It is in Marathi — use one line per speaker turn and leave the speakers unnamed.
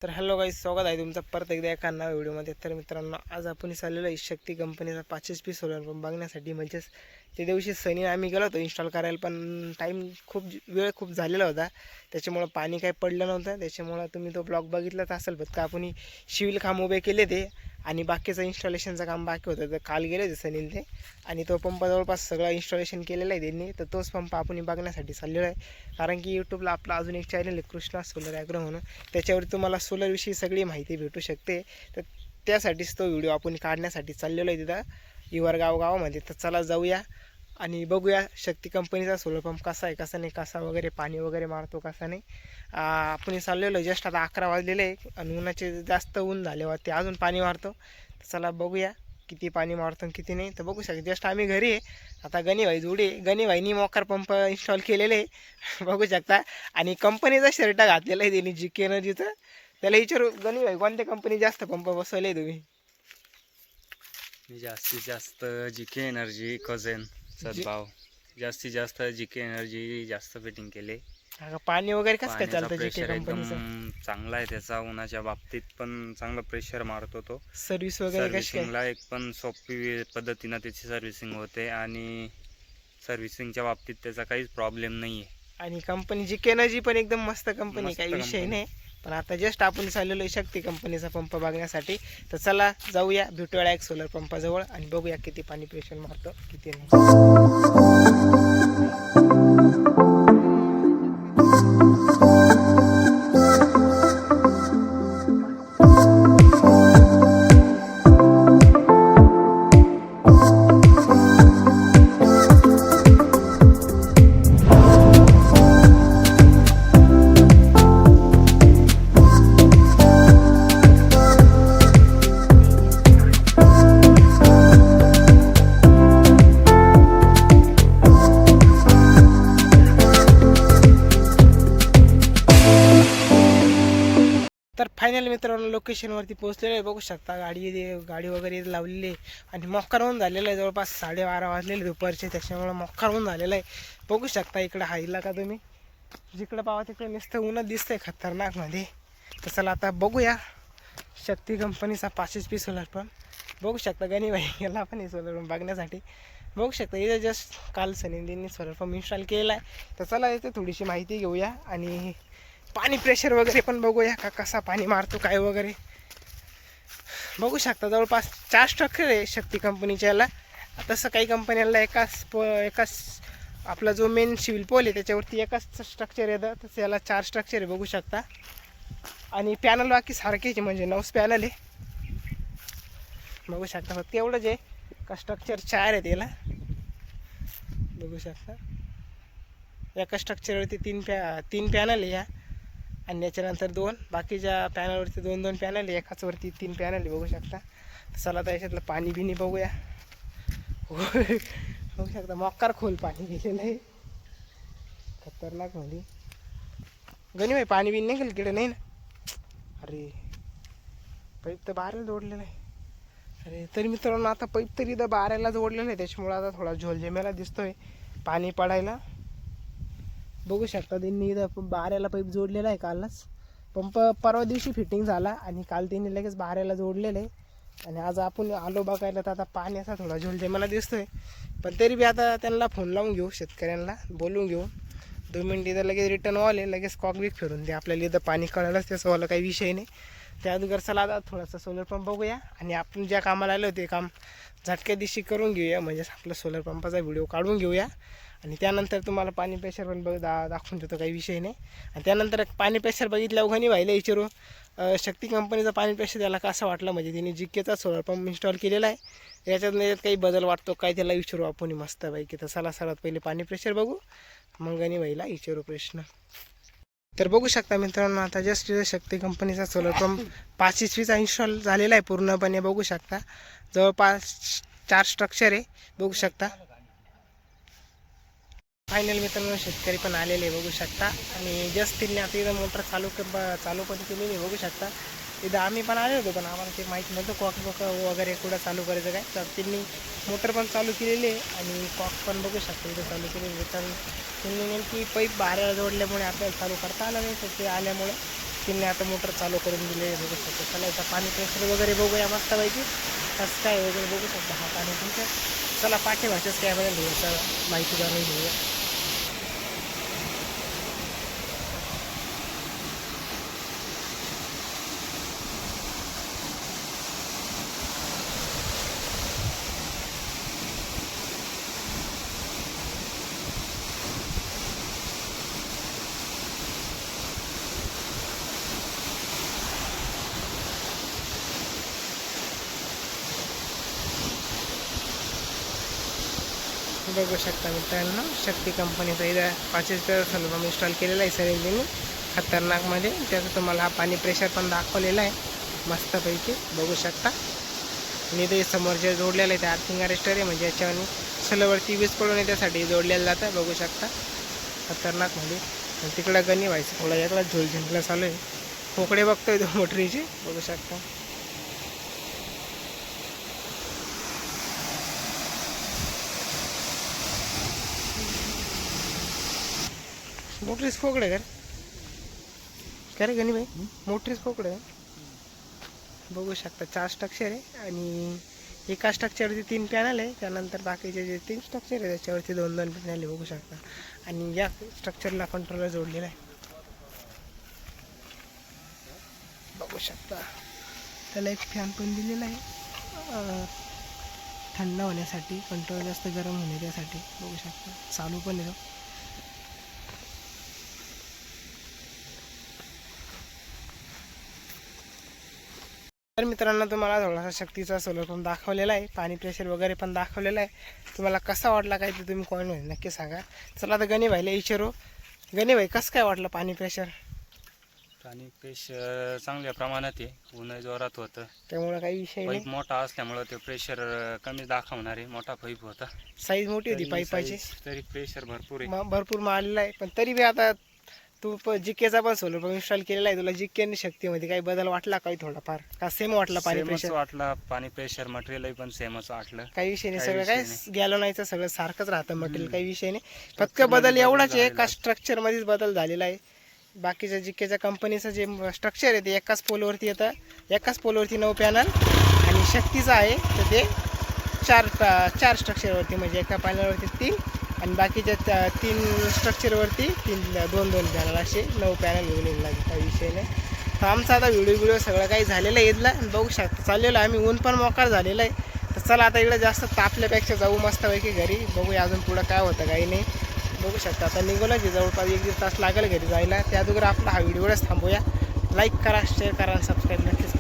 तर हॅलो गाईज, स्वागत आहे तुमचं परत एकदा एका नव्या व्हिडिओमध्ये. तर मित्रांनो, आज आपण चाललेलो आहे शक्ती कंपनीचा 5 HP सोलर पंप बघण्यासाठी. म्हणजेच त्या दिवशी सनी आम्ही गेलो होतो इन्स्टॉल करायला, पण वेळ खूप झालेला होता, त्याच्यामुळं पाणी काही पडलं नव्हतं. त्याच्यामुळं तुम्ही तो ब्लॉग बघितलाच असेल. फक्त आपण शिविल काम उभे केले ते आणि बाकीचं इन्स्टॉलेशनचं काम बाकी होतं. तर काल गेले होते सनील ते, आणि तो पंप जवळपास सगळं इन्स्टॉलेशन केलेलं आहे त्यांनी. तर तोच पंप आपण बघण्यासाठी चाललेलो आहे, कारण की यूट्यूबला आपला अजून एक चॅनल आहे कृष्णा सोलर ॲग्रो म्हणून. त्याच्यावर तुम्हाला सोलरविषयी सगळी माहिती भेटू शकते. तर त्यासाठीच तो व्हिडिओ आपण काढण्यासाठी चाललेलो आहे तिथं हिवरगाव गावामध्ये. तर चला जाऊया आणि बघूया शक्ती कंपनीचा सोलर पंप कसा आहे, कसा नाही, कसा वगैरे पाणी वगैरे मारतो कसा नाही. आपण चाललेलो आहे. जस्ट आता 11 वाजलेले आहे आणि उन्हाचे जास्त ऊन झाले ते अजून पाणी मारतो. तर चला बघूया किती पाणी मारतो किती नाही. तर बघू शकतो जस्ट आम्ही घरी आहे आता. गणीभाई जोडी गणीभाईनी मोकार पंप इन्स्टॉल केलेले आहे बघू शकता. आणि कंपनीचा शर्ट घातलेला आहे त्यांनी, जी के एनर्जीचं. त्याला विचारू, गणीभाई कोणत्या कंपनी जास्त पंप बसवले तुम्ही?
मी जास्तीत जास्त जी के एनर्जी कझेन सद्भाव, जास्तीत जास्त जी के एनर्जी जास्त फिटिंग केले.
पाणी वगैरे कसं काय चालतं जी के
एकदम
कंपनीचं?
चांगला आहे त्याचा. उन्हाच्या बाबतीत पण चांगलं प्रेशर मारतो तो.
सर्व्हिस वगैरे कशी काय?
सर्व्हिसिंगला एक पण सोपी पद्धतीनं त्याची सर्व्हिसिंग होते आणि सर्व्हिसिंगच्या बाबतीत त्याचा काहीच प्रॉब्लेम नाही आहे.
आणि कंपनी जी के एनर्जी पण एकदम मस्त कंपनी,
मस्त
काही विषय
company.
नाही. पण आता जस्ट आपण चाललेलो शक्ती कंपनीचा पंप बघण्यासाठी. तर चला जाऊया, भेटूया एक सोलर पंपाजवळ आणि बघूया किती पाणी प्रेशर मारतो किती नाही. तर फायनल मित्रांनो लोकेशनवरती पोहोचलेलं आहे. बघू शकता गाडी वगैरे लावलेली आहे आणि मोक्कार होऊन झालेलं आहे. जवळपास 12:30 वाजलेले दुपारचे, त्याच्यामुळं मोक्कार होऊन झालेलं आहे. बघू शकता इकडं हायला का तुम्ही, जिकडं पावा तिकडे नुसतं ऊनच दिसतंय खतरनाकमध्ये. तर चला आता बघूया शक्ती कंपनीचा 5 HP सोलर पंप. बघू शकता गणीभाई गेला पण सोलर पंप बघण्यासाठी. बघू शकता इथं जस्ट काल सनिंदींनी सोलर पंप इन्स्टॉल केला आहे. तर चला इथे थोडीशी माहिती घेऊया आणि पाणी प्रेशर वगैरे पण बघूया का कसा पाणी मारतो काय वगैरे. बघू शकता जवळपास 4 स्ट्रक्चर आहे शक्ती कंपनीच्या याला. तसं काही कंपन्यांना एकाच आपला जो मेन सिव्हिल पोल आहे त्याच्यावरती एकाच स्ट्रक्चर येतं, तसं याला 4 स्ट्रक्चर आहे बघू शकता. आणि पॅनल बाकी सारखेच, म्हणजे 9 पॅनल आहे बघू शकता. फक्त एवढंच आहे का स्ट्रक्चर 4 आहे याला बघू शकता. एका स्ट्रक्चरवरती 3 पॅनल आहे या, आणि याच्यानंतर 2 बाकीच्या पॅनलवरती 2 पॅनल आहे, एकाच वरती 3 पॅनल आहे बघू शकता. चला आता याच्यातलं पाणी बिनी बघूया. बघू शकता मोक्कार खोल पाणी गेलेलं आहे खतरनाक मध्ये. गणी भाई पाणी बिन नाही गेलं किडे नाही ना? अरे पाईप तर बाहेरला जोडलेलं आहे. अरे तरी मित्रांनो आता पाईप तरी इथं बाहेरला जोडलेलं आहे, त्याच्यामुळं आता थोडा झोलझेमेला दिसतोय पाणी पडायला. बघू शकता त्यांनी इथं बाऱ्याला पाईप जोडलेला आहे. कालच पंप परवा दिवशी फिटिंग झाला आणि काल त्यांनी लगेच बाऱ्याला जोडलेलं आहे. आणि आज आपण आलो बघायला तर आता पाण्याचा थोडा झोलझेमेला दिसतोय. पण तरी बी आता त्यांना फोन लावून घेऊ, शेतकऱ्यांना बोलून घेऊ. 2 मिनिट इथं लगेच रिटर्न वाले लगेच कॉक बीक फिरून दे आपल्याला. इथं पाणी कळालंच त्याचं वाला काही विषय नाही. त्या अगोदर चला आता थोडासा सोलर पंप बघूया आणि आपण ज्या कामाला आलो ते काम झटक्या दिवशी करून घेऊया. म्हणजे आपला सोलर पंपाचा व्हिडिओ काढून घेऊया आणि त्यानंतर तुम्हाला पाणी प्रेशर पण दाखवून देतो, काही विषय नाही. आणि त्यानंतर पाणी प्रेशर बघितल्यावर घणी व्हायला विचारू शक्ती कंपनीचा पाणी प्रेशर त्याला कसं वाटलं. म्हणजे तिने जिकेचा सोलर पंप इन्स्टॉल केलेला आहे, याच्यात काही बदल वाटतो काय त्याला विचारू आपण मस्तपैकी. तर चला सर्वात पहिले पाणी प्रेशर बघू, मग घणी व्हायला विचारू प्रश्न. तर बघू शकता मित्रांनो आता जस्ट शक्ती कंपनीचा सोलर पंप 5 HPचा इन्स्टॉल झालेला आहे पूर्णपणे. बघू शकता जवळपास 4 स्ट्रक्चर आहे बघू शकता. फायनल मित्रांनो शेतकरी पण आलेले बघू शकता. आणि जस्ट त्यांनी आता इथं मोटर चालू पण केलेली बघू शकता. इथं आम्ही पण आले होतो, पण आम्हाला ते माहीत नव्हतं कॉक वगैरे कुठं चालू करायचं काय. तर त्यांनी मोटर पण चालू केलेली आहे आणि कॉक पण बघू शकता इथं चालू केलेली. तर त्यांनी नेमकी पाईप बाहेर जोडल्यामुळे आपल्याला चालू करता आलं नाही, तर ते आल्यामुळे व्यक्तींनी आता मोटर चालू करून दिली आहे बघू शकतो. चला याचा पाणी प्रेशर वगैरे बघूया मस्तपैकी कसं काय वगैरे बघू शकतो हा पाणी प्रेशर. चला पाठीमागच्याच कॅमेरा घेऊया माहिती जाणून घेऊया. बघू शकता मित्रांनो शक्ती कंपनीचा इथं 5 लिटर सोलर पंप इन्स्टॉल केलेला आहे सरेंजीने खतरनाकमध्ये. त्याचं तुम्हाला हा पाणी प्रेशर पण दाखवलेला आहे मस्तपैकी बघू शकता. आणि इथे समोर जे जोडलेलं आहे ते आर्थिंग अरेस्टर आहे म्हणजे याच्यावर सलवरती वीज पडून येण्यासाठी जोडलेलं जातं बघू शकता खतरनाकमध्ये. आणि तिकडं गणी व्हायचं थोडा याकडा झोलझिंकला चालू आहे. खोकडे बघतोय तो मोटरीचे बघू शकता. मोटरीच फोकडे का रे गणी भाई मोटरीच फोकडे बघू शकता. 4 स्ट्रक्चर आहे आणि एका स्ट्रक्चरवरती 3 पॅनल आहे. त्यानंतर बाकीचे जे 3 स्ट्रक्चर आहे त्याच्यावरती 2-2 पॅनल आहे बघू शकता. आणि या स्ट्रक्चरला कंट्रोलर जोडलेला आहे बघू शकता. त्याला एक फॅन पण दिलेला आहे थंड होण्यासाठी कंट्रोल जास्त गरम होणे त्यासाठी बघू शकता. चालू पण आहे. तर मित्रांनो तुम्हाला थोडासा शक्तीचा सोलर पंप दाखवलेला आहे. पाणी प्रेशर वगैरे पण दाखवलेला आहे. तुम्हाला कसा वाटला काय ते तुम्ही कॉमेंटमध्ये नक्की सांगा. चला आता गणी भाईला विचारू. गणी भाई कसं काय वाटलं पाणी प्रेशर?
पाणी प्रेशर चांगल्या प्रमाणात आहे. ऊन जोरात होतं
त्यामुळे काही विषय नाही.
पाईप मोठा असल्यामुळं ते प्रेशर कमी दाखवणार आहे. मोठा पाईप होता.
साईज मोठी होती पाईपाची
तरी प्रेशर भरपूर आहे.
भरपूर मारलेला आहे. पण तरी बी आता तू जिकेचा पण सोलर पंप इन्स्टॉल केलेला आहे. तुला जिके आणि शक्तीमध्ये काही बदल वाटला काही थोडाफार का सेम वाटला पाणी
सेमच
प्रेशर?
वाटला. पाणी प्रेशर मटेरियल पण सेमच वाटलं.
काही विषय नाही.
काही
सगळं काय
विषय
गॅलोनायचं सगळं सारखंच राहतं मटेरियल. काही विषय नाही. फक्त बदल एवढाच आहे का स्ट्रक्चरमध्येच बदल झालेला आहे. बाकीच्या जिकेच्या कंपनीचं जे स्ट्रक्चर आहे ते एकाच पोलवरती येतं. एकाच पोलवरती 9 पॅनल आणि शक्तीचं आहे तर ते 4 स्ट्रक्चरवरती म्हणजे एका पॅनलवरती 3 आणि बाकीच्या 3 स्ट्रक्चरवरती 2-2 पॅनल असे 9 पॅनल घेऊन येईल लागेल. काही विषय नाही. तर आमचा आता व्हिडिओ सगळं काही झालेलं आहे इथला बघू शकता. चाललेलं आहे आम्ही ऊन पण मोकार झालेलं आहे. तर चला आता इकडं जास्त तापल्यापेक्षा जाऊ मस्तपैकी घरी. बघूया अजून पुढं काय होतं काही नाही बघू शकता. आता निघालं की जवळपास 1-1.5 तास लागेल घरी जायला. त्या अगोदर आपला हा व्हिडिओच थांबूया. लाईक करा शेअर करा आणि सबस्क्राईब नक्कीच